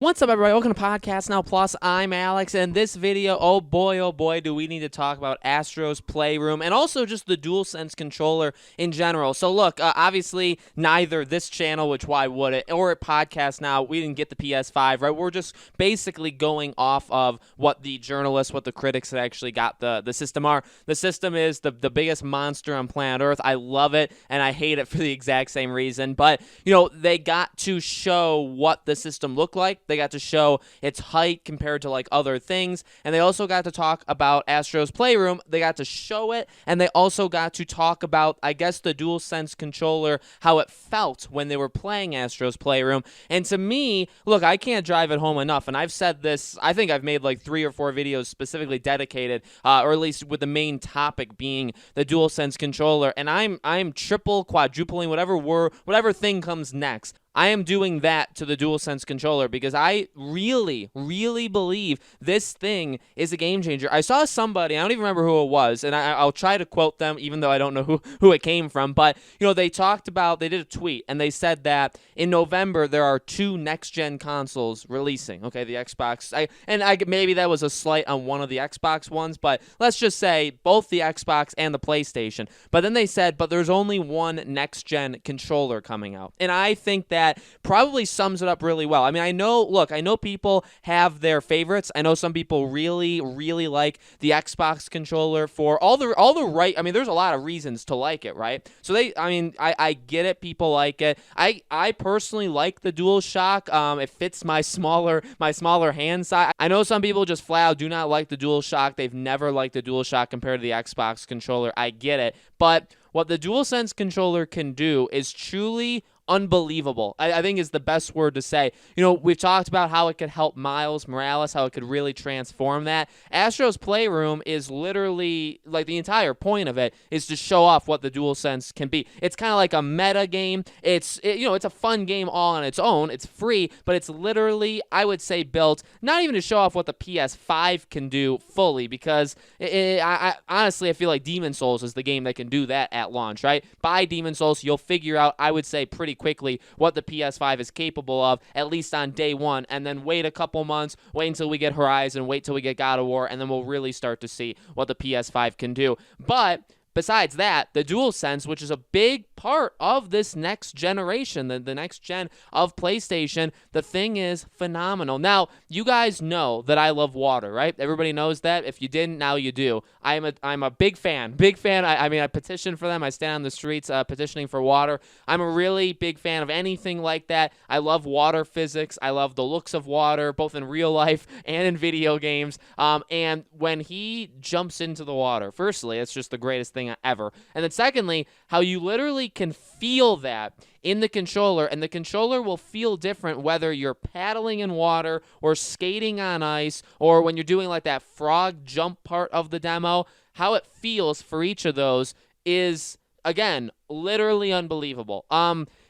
What's up, everybody? Welcome to Podcast Now Plus. I'm Alex, and this video, oh boy, do we need to talk about Astros Playroom and also just the Dualsense Controller in general. So look, obviously, neither this channel, which why would it, or at Podcast Now, we didn't get the PS5, right? We're just basically going off of what the journalists, what the critics that actually got the system are. The system is the biggest monster on planet Earth. I love it, and I hate it for the exact same reason. But, you know, they got to show what the system looked like. They got to show its height compared to like other things, and they also got to talk about Astros Playroom. They got to show it, and they also got to talk about, I guess, the Dualsense Controller, how it felt when they were playing Astros Playroom. And to me, look, I can't drive it home enough, and I've said this, I think I've made like 3 or 4 videos specifically dedicated, or at least with the main topic being the Dualsense Controller, and I'm triple, quadrupling, whatever thing comes next. I am doing that to the Dualsense Controller because I really believe this thing is a game changer. I saw somebody, I don't even remember who it was, and I'll try to quote them even though I don't know who it came from, but, you know, they talked about, they did a tweet, and they said that in November there are 2 next-gen consoles releasing, okay, the Xbox, maybe that was a slight on one of the Xbox ones, but let's just say both the Xbox and the PlayStation. But then they said, but there's only one next-gen controller coming out, and I think that probably sums it up really well. I mean, I know people have their favorites. I know some people really like the Xbox controller for all the right. I mean, there's a lot of reasons to like it, right? So I get it. People like it. I personally like the DualShock. It fits my smaller hand size. I know some people just flat out do not like the DualShock. They've never liked the DualShock compared to the Xbox controller. I get it, but what the DualSense controller can do is truly unbelievable. I think is the best word to say. You know, we've talked about how it could help Miles Morales, how it could really transform that. Astro's Playroom is literally, like, the entire point of it is to show off what the DualSense can be. It's kind of like a meta game. It's a fun game all on its own. It's free, but it's literally, I would say, built not even to show off what the PS5 can do fully, because I honestly, I feel like Demon's Souls is the game that can do that at launch, right? Buy Demon's Souls, you'll figure out, I would say, pretty quickly what the PS5 is capable of, at least on day one, and then wait a couple months, wait until we get Horizon, wait till we get God of War, and then we'll really start to see what the PS5 can do. But besides that, the DualSense, which is a big part of this next generation, the next gen of PlayStation, the thing is phenomenal. Now, you guys know that I love water, right? Everybody knows that. If you didn't, now you do. I'm a big fan. I mean, I petition for them. I stand on the streets petitioning for water. I'm a really big fan of anything like that. I love water physics. I love the looks of water, both in real life and in video games. And when he jumps into the water, firstly, it's just the greatest thing ever. And then secondly, how you literally can feel that in the controller, and the controller will feel different whether you're paddling in water or skating on ice, or when you're doing like that frog jump part of the demo. How it feels for each of those is, again, literally unbelievable.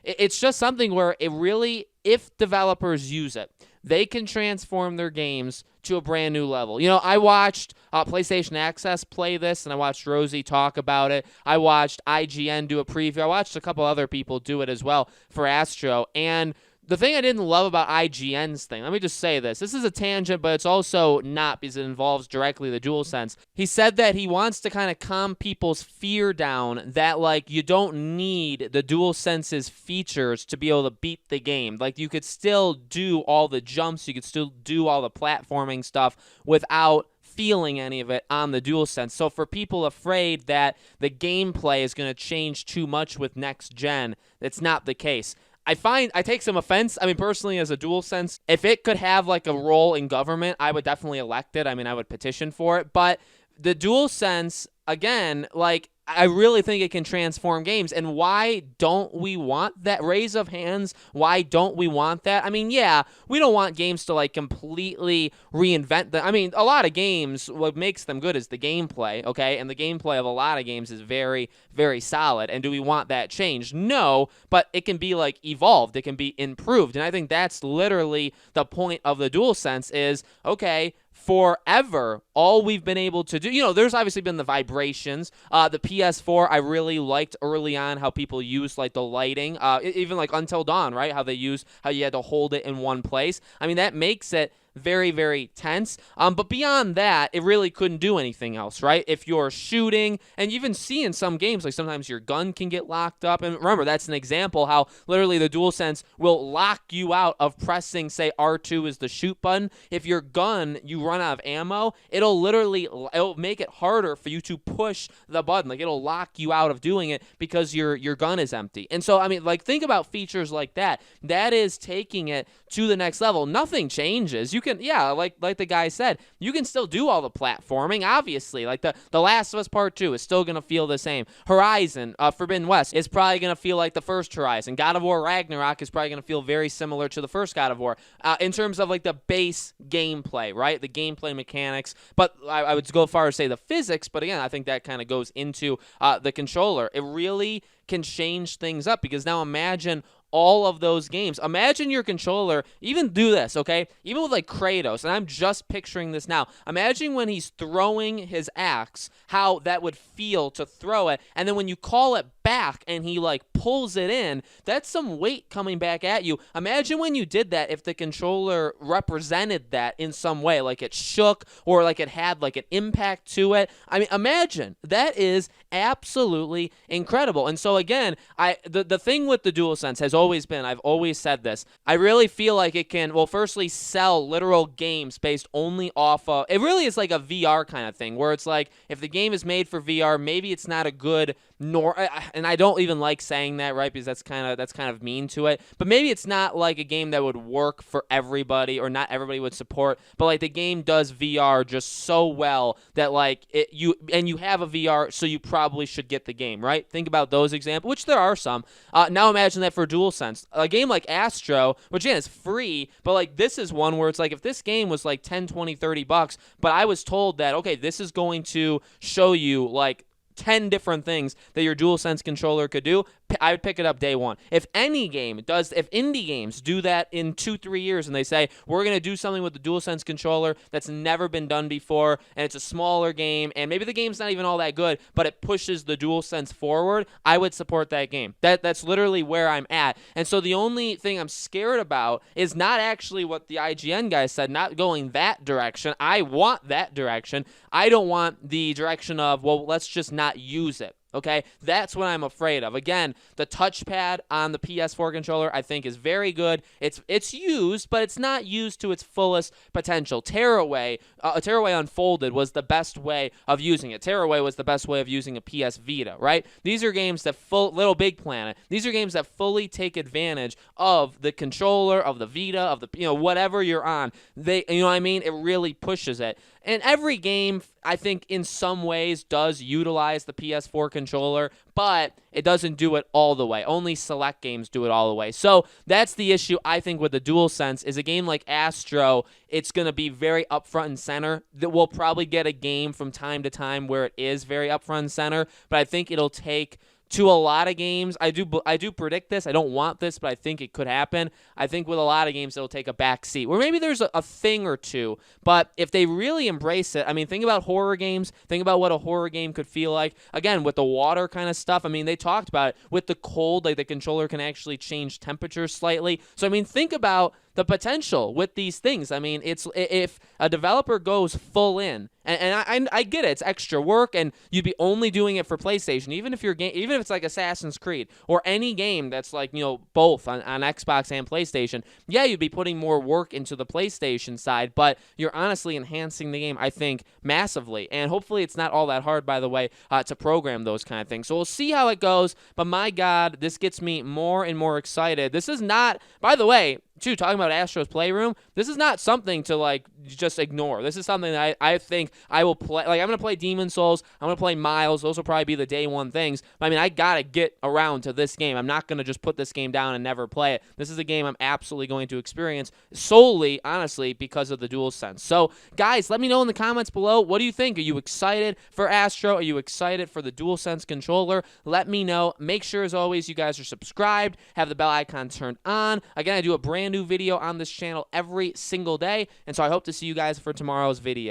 It's just something where it really, if developers use it, they can transform their games to a brand new level. You know, I watched PlayStation Access play this, and I watched Rosie talk about it. I watched IGN do a preview. I watched a couple other people do it as well for Astro, and the thing I didn't love about IGN's thing, let me just say this. This is a tangent, but it's also not because it involves directly the DualSense. He said that he wants to kind of calm people's fear down that, like, you don't need the DualSense's features to be able to beat the game. Like, you could still do all the jumps, you could still do all the platforming stuff without feeling any of it on the DualSense. So for people afraid that the gameplay is going to change too much with next gen, it's not the case. I take some offense. I mean, personally, as a DualSense, if it could have like a role in government, I would definitely elect it. I mean, I would petition for it. But the DualSense, again, like, I really think it can transform games. And why don't we want that? Raise of hands, why don't we want that? I mean, yeah, we don't want games to, like, completely reinvent them. I mean, a lot of games, what makes them good is the gameplay, okay? And the gameplay of a lot of games is very, very solid. And do we want that changed? No, but it can be, like, evolved. It can be improved. And I think that's literally the point of the DualSense is, okay, forever, all we've been able to do, there's obviously been the vibrations. The PS4, I really liked early on how people used like the lighting, even like Until Dawn, right? How you had to hold it in one place. I mean, that makes it very, very tense. But beyond that, it really couldn't do anything else, right? If you're shooting, and you even see in some games, like sometimes your gun can get locked up. And remember, that's an example how literally the DualSense will lock you out of pressing, say, R2 is the shoot button. If your gun, you run out of ammo, it'll make it harder for you to push the button. Like, it'll lock you out of doing it because your gun is empty. And so, I mean, like, think about features like that. That is taking it to the next level. Nothing changes. You can, like the guy said, you can still do all the platforming, obviously. Like the Last of Us Part 2 is still going to feel the same. Horizon, Forbidden West is probably going to feel like the first Horizon. God of War Ragnarok is probably going to feel very similar to the first God of War in terms of like the base gameplay, right? The gameplay mechanics. But I would go far as say the physics, but again, I think that kind of goes into the controller. It really can change things up because now imagine all of those games. Imagine your controller, even do this, okay? Even with like Kratos, and I'm just picturing this now. Imagine when he's throwing his axe, how that would feel to throw it, and then when you call it back and he like pulls it in, that's some weight coming back at you. Imagine when you did that if the controller represented that in some way, like it shook or like it had like an impact to it. I mean, imagine. That is absolutely incredible. And so again, the thing with the DualSense has always been, I've always said this, I really feel like it can, well, firstly, sell literal games based only off of, it really is like a VR kind of thing, where it's like, if the game is made for VR, maybe it's not a good, and I don't even like saying that, right, because that's kind of mean to it, but maybe it's not like a game that would work for everybody, or not everybody would support, but like the game does VR just so well that like you have a VR, so you probably should get the game, right? Think about those examples, which there are some. Now imagine that for DualSense. A game like Astro, which again is free, but like this is one where it's like if this game was like 10, 20, 30 bucks, but I was told that, okay, this is going to show you like 10 different things that your DualSense controller could do, I would pick it up day one. If indie games do that in 2-3 years and they say, we're going to do something with the DualSense controller that's never been done before, and it's a smaller game, and maybe the game's not even all that good, but it pushes the DualSense forward, I would support that game. That's literally where I'm at. And so the only thing I'm scared about is not actually what the IGN guy said, not going that direction. I want that direction. I don't want the direction of, well, let's just not use it. Okay, that's what I'm afraid of. Again, the touchpad on the PS4 controller I think is very good. It's used, but it's not used to its fullest potential. Tearaway Unfolded was the best way of using it. Tearaway was the best way of using a PS Vita, right? These are games that Little Big Planet. These are games that fully take advantage of the controller, of the Vita, of the whatever you're on. They, you know what I mean? It really pushes it. And every game, I think, in some ways does utilize the PS4 controller, but it doesn't do it all the way. Only select games do it all the way. So that's the issue, I think, with the DualSense, is a game like Astro, it's going to be very upfront and center. That we'll probably get a game from time to time where it is very upfront and center, but I think it'll take to a lot of games. I do predict this. I don't want this, but I think it could happen. I think with a lot of games, it'll take a back seat. Where maybe there's a thing or two, but if they really embrace it, I mean, think about horror games. Think about what a horror game could feel like. Again, with the water kind of stuff, I mean, they talked about it. With the cold, like the controller can actually change temperatures slightly. So, I mean, think about the potential with these things. I mean, it's if a developer goes full in, and I get it, it's extra work, and you'd be only doing it for PlayStation. Even if it's like Assassin's Creed or any game that's like both on Xbox and PlayStation, yeah, you'd be putting more work into the PlayStation side, but you're honestly enhancing the game, I think, massively. And hopefully, it's not all that hard, by the way, to program those kind of things. So we'll see how it goes. But my God, this gets me more and more excited. This is not, by the way, too, talking about Astro's Playroom, this is not something to like just ignore. This is something that I think I will play. Like, I'm going to play Demon Souls. I'm going to play Miles. Those will probably be the day one things. But I mean, I got to get around to this game. I'm not going to just put this game down and never play it. This is a game I'm absolutely going to experience solely, honestly, because of the DualSense. So, guys, let me know in the comments below. What do you think? Are you excited for Astro? Are you excited for the DualSense controller? Let me know. Make sure, as always, you guys are subscribed. Have the bell icon turned on. Again, I do a brand brand new video on this channel every single day, and so I hope to see you guys for tomorrow's video.